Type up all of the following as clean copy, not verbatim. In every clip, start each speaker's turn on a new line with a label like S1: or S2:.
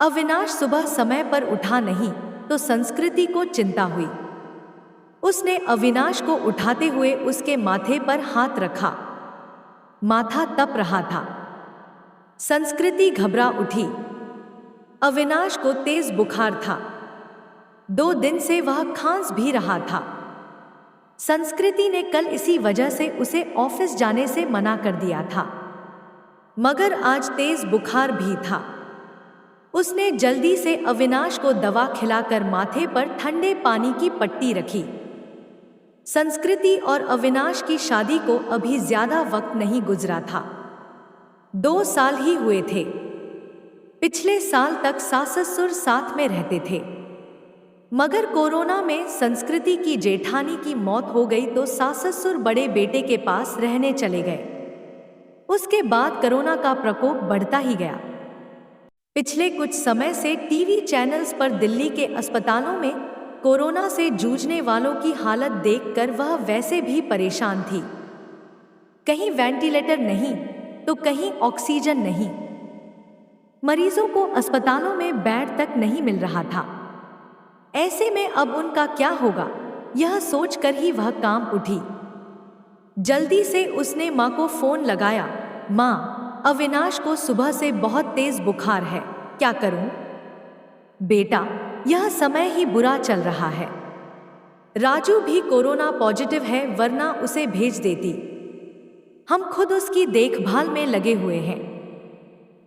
S1: अविनाश सुबह समय पर उठा नहीं तो संस्कृति को चिंता हुई। उसने अविनाश को उठाते हुए उसके माथे पर हाथ रखा। माथा तप रहा था। संस्कृति घबरा उठी। अविनाश को तेज बुखार था। 2 दिन से वह खांस भी रहा था। संस्कृति ने कल इसी वजह से उसे ऑफिस जाने से मना कर दिया था, मगर आज तेज बुखार भी था। उसने जल्दी से अविनाश को दवा खिलाकर माथे पर ठंडे पानी की पट्टी रखी। संस्कृति और अविनाश की शादी को अभी ज्यादा वक्त नहीं गुजरा था। 2 साल ही हुए थे। पिछले साल तक सास-ससुर साथ में रहते थे, मगर कोरोना में संस्कृति की जेठानी की मौत हो गई तो सास-ससुर बड़े बेटे के पास रहने चले गए। उसके बाद कोरोना का प्रकोप बढ़ता ही गया। पिछले कुछ समय से टीवी चैनल्स पर दिल्ली के अस्पतालों में कोरोना से जूझने वालों की हालत देखकर वह वैसे भी परेशान थी। कहीं वेंटिलेटर नहीं तो कहीं ऑक्सीजन नहीं। मरीजों को अस्पतालों में बेड तक नहीं मिल रहा था। ऐसे में अब उनका क्या होगा, यह सोचकर ही वह काम उठी। जल्दी से उसने माँ को फोन लगाया। माँ, अविनाश को सुबह से बहुत तेज बुखार है, क्या करूं? बेटा, यह समय ही बुरा चल रहा है। राजू भी कोरोना पॉजिटिव है, वरना उसे भेज देती। हम खुद उसकी देखभाल में लगे हुए हैं।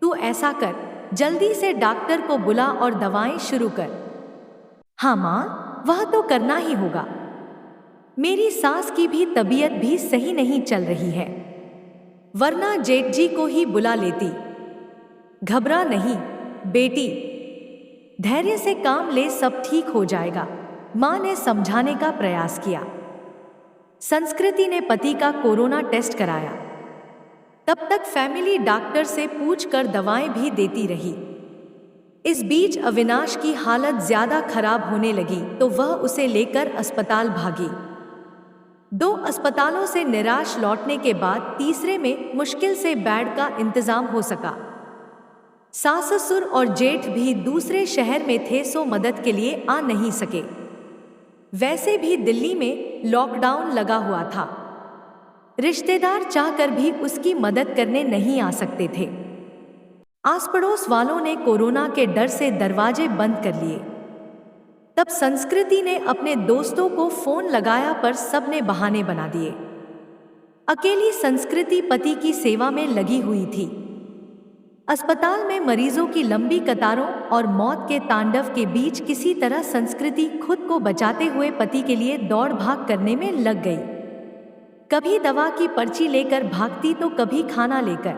S1: तू ऐसा कर, जल्दी से डॉक्टर को बुला और दवाएं शुरू कर। हाँ माँ, वह तो करना ही होगा। मेरी सास की भी तबीयत भी सही नहीं चल रही है, वरना जेठ जी को ही बुला लेती। घबरा नहीं बेटी, धैर्य से काम ले, सब ठीक हो जाएगा, माँ ने समझाने का प्रयास किया। संस्कृति ने पति का कोरोना टेस्ट कराया। तब तक फैमिली डॉक्टर से पूछकर दवाएं भी देती रही। इस बीच अविनाश की हालत ज्यादा खराब होने लगी तो वह उसे लेकर अस्पताल भागी। 2 अस्पतालों से निराश लौटने के बाद तीसरे में मुश्किल से बेड का इंतजाम हो सका। सास-ससुर और जेठ भी दूसरे शहर में थे, सो मदद के लिए आ नहीं सके। वैसे भी दिल्ली में लॉकडाउन लगा हुआ था। रिश्तेदार चाहकर भी उसकी मदद करने नहीं आ सकते थे। आस पड़ोस वालों ने कोरोना के डर से दरवाजे बंद कर लिए। तब संस्कृति ने अपने दोस्तों को फोन लगाया, पर सबने बहाने बना दिए। अकेली संस्कृति पति की सेवा में लगी हुई थी। अस्पताल में मरीजों की लंबी कतारों और मौत के तांडव के बीच किसी तरह संस्कृति खुद को बचाते हुए पति के लिए दौड़ भाग करने में लग गई। कभी दवा की पर्ची लेकर भागती तो कभी खाना लेकर,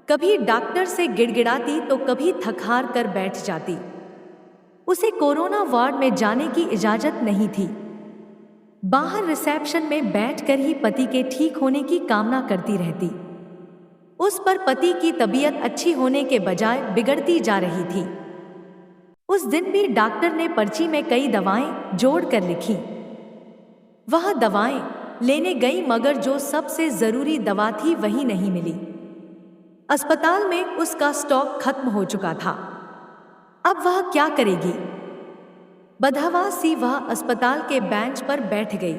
S1: कभी डॉक्टर से गिड़गिड़ाती तो कभी थक हार कर बैठ जाती। उसे कोरोना वार्ड में जाने की इजाजत नहीं थी। बाहर रिसेप्शन में बैठकर ही पति के ठीक होने की कामना करती रहती। उस पर पति की तबीयत अच्छी होने के बजाय बिगड़ती जा रही थी। उस दिन भी डॉक्टर ने पर्ची में कई दवाएं जोड़कर लिखी। वह दवाएं लेने गई, मगर जो सबसे जरूरी दवा थी वही नहीं मिली। अस्पताल में उसका स्टॉक खत्म हो चुका था। अब वह क्या करेगी? बदहवा सी वह अस्पताल के बेंच पर बैठ गई।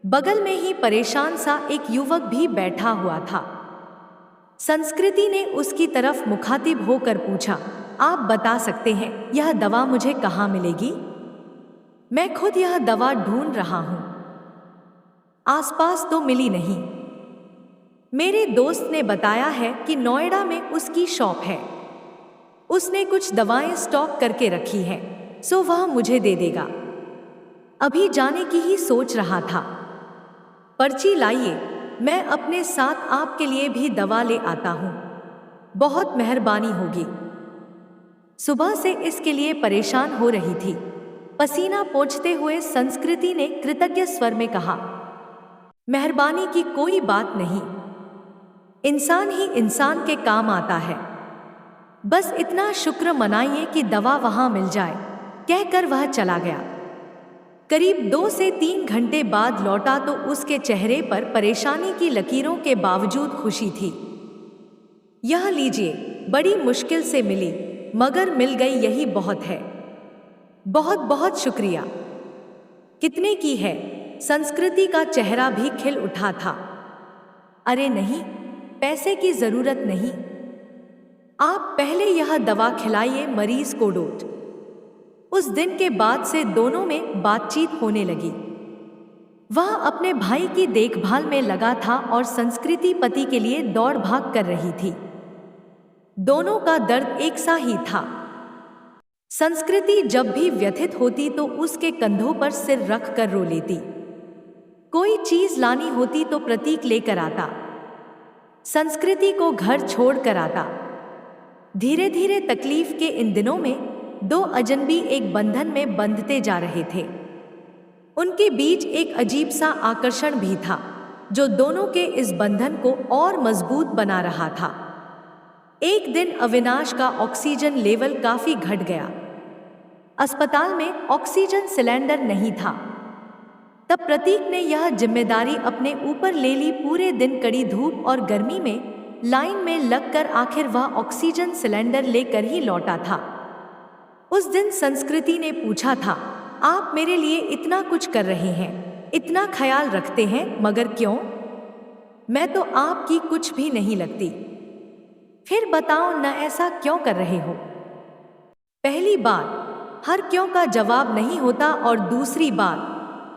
S1: बगल में ही परेशान सा एक युवक भी बैठा हुआ था। संस्कृति ने उसकी तरफ मुखातिब होकर पूछा, आप बता सकते हैं यह दवा मुझे कहाँ मिलेगी? मैं खुद यह दवा ढूंढ रहा हूं, आसपास तो मिली नहीं। मेरे दोस्त ने बताया है कि नोएडा में उसकी शॉप है। उसने कुछ दवाएं स्टॉक करके रखी हैं, सो वह मुझे दे देगा। अभी जाने की ही सोच रहा था। पर्ची लाइए, मैं अपने साथ आपके लिए भी दवा ले आता हूं, बहुत मेहरबानी होगी। सुबह से इसके लिए परेशान हो रही थी। पसीना पोंछते हुए संस्कृति ने कृतज्ञ स्वर में कहा, मेहरबानी की कोई बात नहीं, इंसान ही इंसान के काम आता है। बस इतना शुक्र मनाइए कि दवा वहां मिल जाए, कहकर वह चला गया। करीब 2 से 3 घंटे बाद लौटा तो उसके चेहरे पर परेशानी की लकीरों के बावजूद खुशी थी। यह लीजिए, बड़ी मुश्किल से मिली, मगर मिल गई यही बहुत है। बहुत बहुत शुक्रिया। कितने की है? संस्कृति का चेहरा भी खिल उठा था। अरे नहीं, पैसे की जरूरत नहीं। आप पहले यह दवा खिलाइए मरीज को डोट। उस दिन के बाद से दोनों में बातचीत होने लगी। वह अपने भाई की देखभाल में लगा था और संस्कृति पति के लिए दौड़ भाग कर रही थी। दोनों का दर्द एक सा ही था। संस्कृति जब भी व्यथित होती तो उसके कंधों पर सिर रख कर रो लेती। कोई चीज लानी होती तो प्रतीक लेकर आता, संस्कृति को घर छोड़ कर आता। धीरे धीरे तकलीफ के इन दिनों में दो अजनबी एक बंधन में बंधते जा रहे थे। उनके बीच एक अजीब सा आकर्षण भी था जो दोनों के इस बंधन को और मजबूत बना रहा था। एक दिन अविनाश का ऑक्सीजन लेवल काफी घट गया। अस्पताल में ऑक्सीजन सिलेंडर नहीं था। तब प्रतीक ने यह जिम्मेदारी अपने ऊपर ले ली। पूरे दिन कड़ी धूप और गर्मी में लाइन में लगकर आखिर वह ऑक्सीजन सिलेंडर लेकर ही लौटा था। उस दिन संस्कृति ने पूछा था, आप मेरे लिए इतना कुछ कर रहे हैं, इतना ख्याल रखते हैं, मगर क्यों? मैं तो आपकी कुछ भी नहीं लगती। फिर बताओ न, ऐसा क्यों कर रहे हो? पहली बात, हर क्यों का जवाब नहीं होता, और दूसरी बात,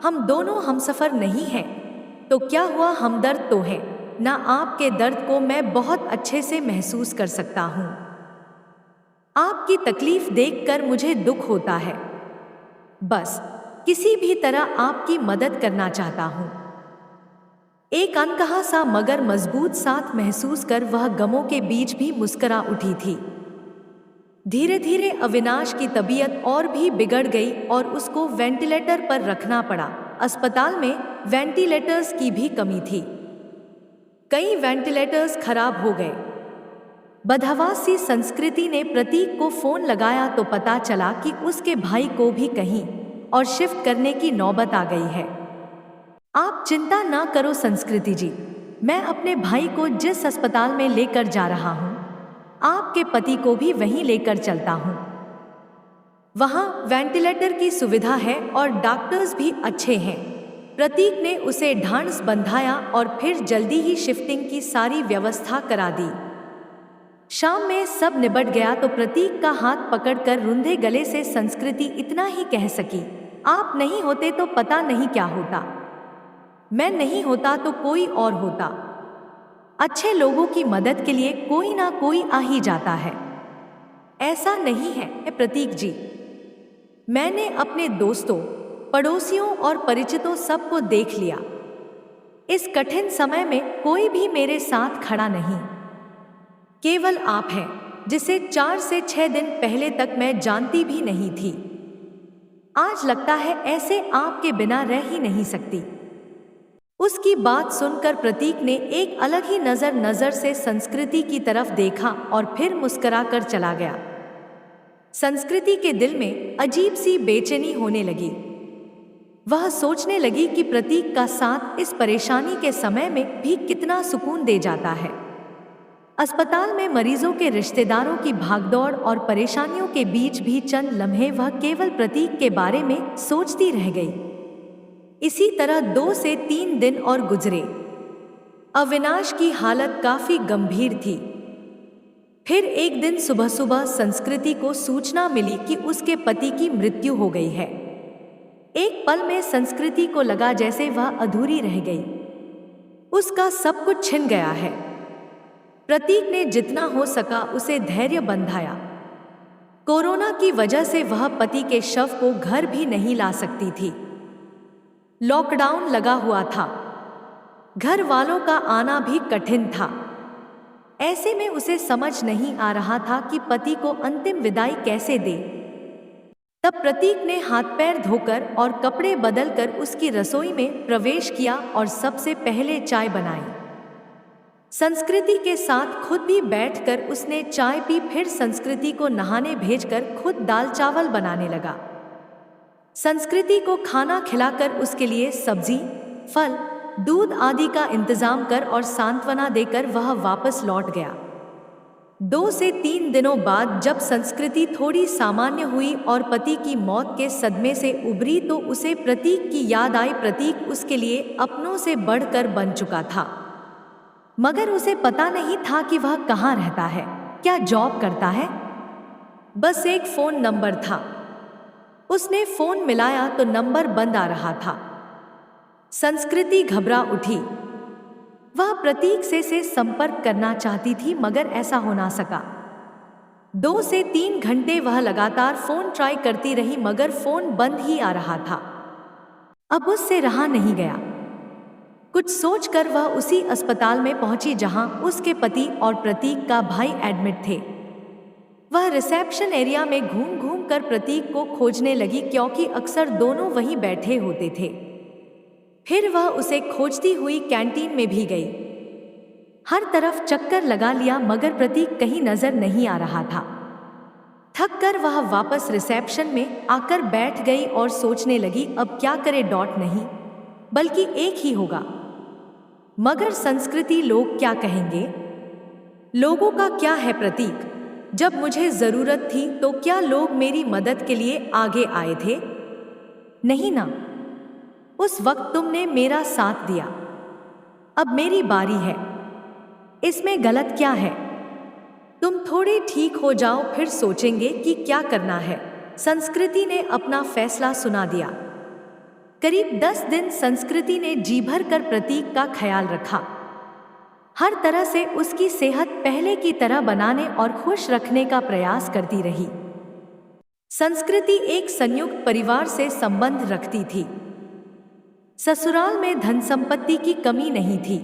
S1: हम दोनों हमसफर नहीं हैं। तो क्या हुआ, हमदर्द तो है ना। आपके दर्द को मैं बहुत अच्छे से महसूस कर सकता हूं। आपकी तकलीफ देखकर मुझे दुख होता है। बस किसी भी तरह आपकी मदद करना चाहता हूं। एक अनकहा सा मगर मजबूत साथ महसूस कर वह गमों के बीच भी मुस्कुरा उठी थी। धीरे धीरे अविनाश की तबीयत और भी बिगड़ गई और उसको वेंटिलेटर पर रखना पड़ा। अस्पताल में वेंटिलेटर्स की भी कमी थी। कई वेंटिलेटर्स खराब हो गए। बदहवासी संस्कृति ने प्रतीक को फोन लगाया तो पता चला कि उसके भाई को भी कहीं और शिफ्ट करने की नौबत आ गई है। आप चिंता ना करो संस्कृति जी, मैं अपने भाई को जिस अस्पताल में लेकर जा रहा हूं, आपके पति को भी वहीं लेकर चलता हूं। वहां वेंटिलेटर की सुविधा है और डॉक्टर्स भी अच्छे हैं। प्रतीक ने उसे ढांढस बंधाया और फिर जल्दी ही शिफ्टिंग की सारी व्यवस्था करा दी। शाम में सब निबट गया तो प्रतीक का हाथ पकड़कर रुंधे गले से संस्कृति इतना ही कह सकी, आप नहीं होते तो पता नहीं क्या होता। मैं नहीं होता तो कोई और होता। अच्छे लोगों की मदद के लिए कोई ना कोई आ ही जाता है। ऐसा नहीं है प्रतीक जी, मैंने अपने दोस्तों, पड़ोसियों और परिचितों सबको देख लिया। इस कठिन समय में कोई भी मेरे साथ खड़ा नहीं। केवल आप हैं, जिसे 4 से 6 दिन पहले तक मैं जानती भी नहीं थी। आज लगता है ऐसे आपके बिना रह ही नहीं सकती। उसकी बात सुनकर प्रतीक ने एक अलग ही नजर से संस्कृति की तरफ देखा और फिर मुस्कुराकर चला गया। संस्कृति के दिल में अजीब सी बेचैनी होने लगी। वह सोचने लगी कि प्रतीक का साथ इस परेशानी के समय में भी कितना सुकून दे जाता है। अस्पताल में मरीजों के रिश्तेदारों की भागदौड़ और परेशानियों के बीच भी चंद लम्हे वह केवल प्रतीक के बारे में सोचती रह गई। इसी तरह 2 से 3 दिन और गुजरे। अविनाश की हालत काफी गंभीर थी। फिर एक दिन सुबह सुबह संस्कृति को सूचना मिली कि उसके पति की मृत्यु हो गई है। एक पल में संस्कृति को लगा जैसे वह अधूरी रह गई। उसका सब कुछ छिन गया है। प्रतीक ने जितना हो सका उसे धैर्य बंधाया। कोरोना की वजह से वह पति के शव को घर भी नहीं ला सकती थी। लॉकडाउन लगा हुआ था। घर वालों का आना भी कठिन था। ऐसे में उसे समझ नहीं आ रहा था कि पति को अंतिम विदाई कैसे दे। तब प्रतीक ने हाथ पैर धोकर और कपड़े बदलकर उसकी रसोई में प्रवेश किया और सबसे पहले चाय बनाई। संस्कृति के साथ खुद भी बैठकर उसने चाय पी। फिर संस्कृति को नहाने भेजकर खुद दाल चावल बनाने लगा। संस्कृति को खाना खिलाकर उसके लिए सब्जी, फल, दूध आदि का इंतजाम कर और सांत्वना देकर वह वापस लौट गया। 2 से 3 दिनों बाद जब संस्कृति थोड़ी सामान्य हुई और पति की मौत के सदमे से उबरी तो उसे प्रतीक की याद आई। प्रतीक उसके लिए अपनों से बढ़कर बन चुका था, मगर उसे पता नहीं था कि वह कहाँ रहता है, क्या जॉब करता है। बस एक फोन नंबर था। उसने फोन मिलाया तो नंबर बंद आ रहा था। संस्कृति घबरा उठी। वह प्रतीक से संपर्क करना चाहती थी, मगर ऐसा हो ना सका। 2 से 3 घंटे वह लगातार फोन ट्राई करती रही, मगर फोन बंद ही आ रहा था। अब उससे रहा नहीं गया। कुछ सोचकर वह उसी अस्पताल में पहुंची जहां उसके पति और प्रतीक का भाई एडमिट थे। वह रिसेप्शन एरिया में घूम घूम कर प्रतीक को खोजने लगी, क्योंकि अक्सर दोनों वहीं बैठे होते थे। फिर वह उसे खोजती हुई कैंटीन में भी गई। हर तरफ चक्कर लगा लिया, मगर प्रतीक कहीं नजर नहीं आ रहा था। थक कर वह वापस रिसेप्शन में आकर बैठ गई और सोचने लगी, अब क्या करे। नहीं, बल्कि एक ही होगा। मगर संस्कृति, लोग क्या कहेंगे? लोगों का क्या है प्रतीक? जब मुझे जरूरत थी तो क्या लोग मेरी मदद के लिए आगे आए थे? नहीं ना। उस वक्त तुमने मेरा साथ दिया, अब मेरी बारी है। इसमें गलत क्या है? तुम थोड़े ठीक हो जाओ, फिर सोचेंगे कि क्या करना है। संस्कृति ने अपना फैसला सुना दिया। करीब 10 दिन संस्कृति ने जी भर कर प्रतीक का ख्याल रखा। हर तरह से उसकी सेहत पहले की तरह बनाने और खुश रखने का प्रयास करती रही। संस्कृति एक संयुक्त परिवार से संबंध रखती थी। ससुराल में धन संपत्ति की कमी नहीं थी।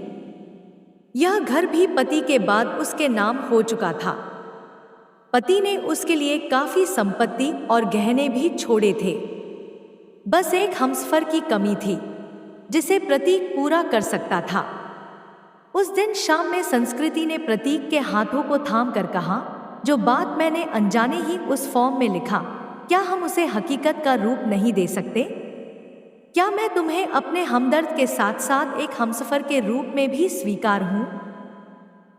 S1: यह घर भी पति के बाद उसके नाम हो चुका था। पति ने उसके लिए काफी संपत्ति और गहने भी छोड़े थे। बस एक हमसफर की कमी थी, जिसे प्रतीक पूरा कर सकता था। उस दिन शाम में संस्कृति ने प्रतीक के हाथों को थाम कर कहा, जो बात मैंने अनजाने ही उस फॉर्म में लिखा, क्या हम उसे हकीकत का रूप नहीं दे सकते? क्या मैं तुम्हें अपने हमदर्द के साथ साथ एक हमसफर के रूप में भी स्वीकार हूं?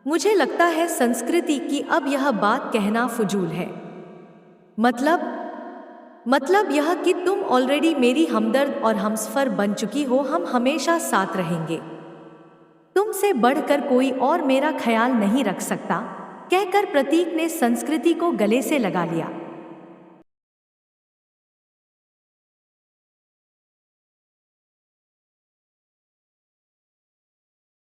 S1: मुझे लगता है संस्कृति की अब यह बात कहना फजूल है। मतलब यह कि तुम ऑलरेडी मेरी हमदर्द और हमसफर बन चुकी हो। हम हमेशा साथ रहेंगे। तुमसे बढ़कर कोई और मेरा ख्याल नहीं रख सकता, कहकर प्रतीक ने संस्कृति को गले से लगा लिया।